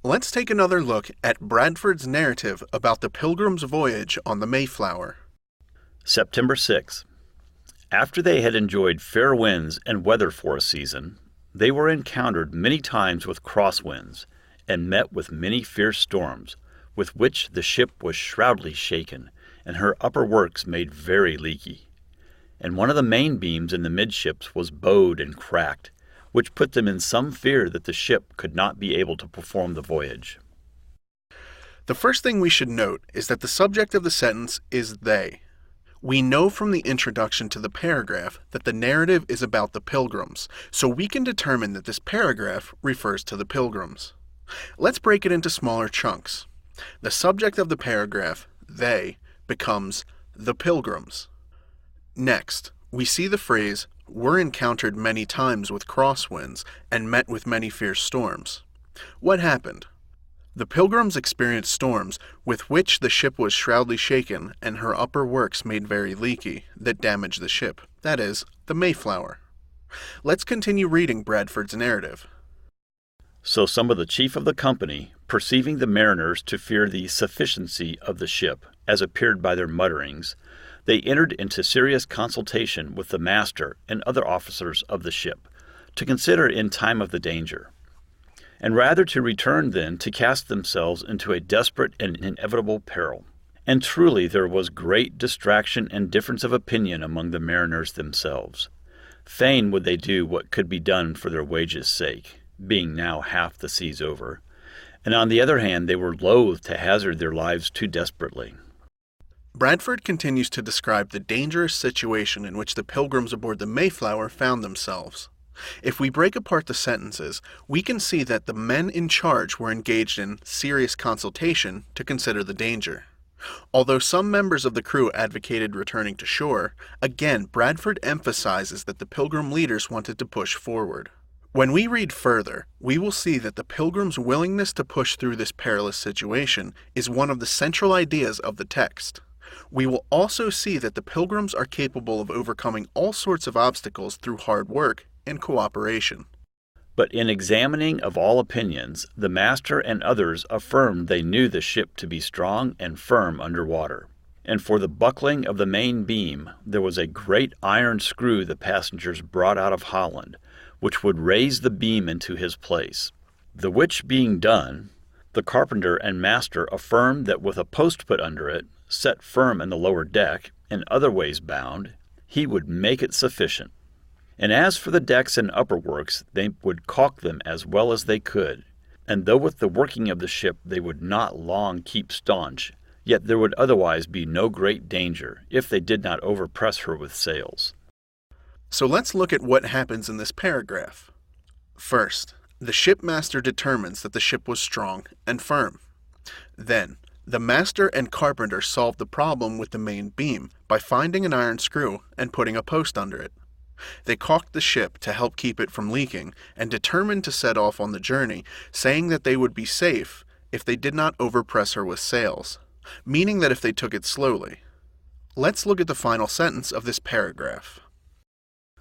Let's take another look at Bradford's narrative about the Pilgrim's voyage on the Mayflower. September 6. After they had enjoyed fair winds and weather for a season, they were encountered many times with crosswinds, and met with many fierce storms, with which the ship was shroudly shaken, and her upper works made very leaky. And one of the main beams in the midships was bowed and cracked, which put them in some fear that the ship could not be able to perform the voyage. The first thing we should note is that the subject of the sentence is they. We know from the introduction to the paragraph that the narrative is about the Pilgrims, so we can determine that this paragraph refers to the Pilgrims. Let's break it into smaller chunks. The subject of the paragraph, they, becomes the Pilgrims. Next, we see the phrase, were encountered many times with crosswinds and met with many fierce storms. What happened? The Pilgrims experienced storms with which the ship was shroudly shaken and her upper works made very leaky that damaged the ship, that is, the Mayflower. Let's continue reading Bradford's narrative. So some of the chief of the company, perceiving the mariners to fear the sufficiency of the ship, as appeared by their mutterings, they entered into serious consultation with the master and other officers of the ship, to consider in time of the danger, and rather to return then to cast themselves into a desperate and inevitable peril. And truly there was great distraction and difference of opinion among the mariners themselves. Fain would they do what could be done for their wages' sake, being now half the seas over, and on the other hand they were loath to hazard their lives too desperately. Bradford continues to describe the dangerous situation in which the Pilgrims aboard the Mayflower found themselves. If we break apart the sentences, we can see that the men in charge were engaged in serious consultation to consider the danger. Although some members of the crew advocated returning to shore, again Bradford emphasizes that the Pilgrim leaders wanted to push forward. When we read further, we will see that the Pilgrims' willingness to push through this perilous situation is one of the central ideas of the text. We will also see that the Pilgrims are capable of overcoming all sorts of obstacles through hard work and cooperation. But in examining of all opinions, the master and others affirmed they knew the ship to be strong and firm under water. And for the buckling of the main beam, there was a great iron screw the passengers brought out of Holland, which would raise the beam into his place. The which being done, the carpenter and master affirmed that with a post put under it, set firm in the lower deck, and other ways bound, he would make it sufficient. And as for the decks and upper works, they would caulk them as well as they could. And though with the working of the ship they would not long keep staunch, yet there would otherwise be no great danger, if they did not overpress her with sails. So let's look at what happens in this paragraph. First, the shipmaster determines that the ship was strong and firm. Then, the master and carpenter solved the problem with the main beam by finding an iron screw and putting a post under it. They caulked the ship to help keep it from leaking and determined to set off on the journey, saying that they would be safe if they did not overpress her with sails, meaning that if they took it slowly. Let's look at the final sentence of this paragraph.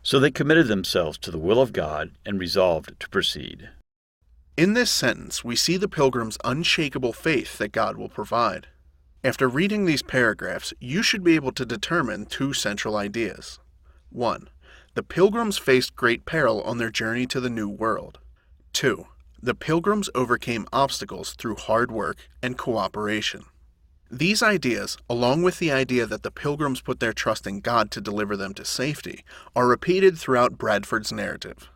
So they committed themselves to the will of God and resolved to proceed. In this sentence, we see the Pilgrims' unshakable faith that God will provide. After reading these paragraphs, you should be able to determine two central ideas. 1. The Pilgrims faced great peril on their journey to the New World. 2. The Pilgrims overcame obstacles through hard work and cooperation. These ideas, along with the idea that the Pilgrims put their trust in God to deliver them to safety, are repeated throughout Bradford's narrative.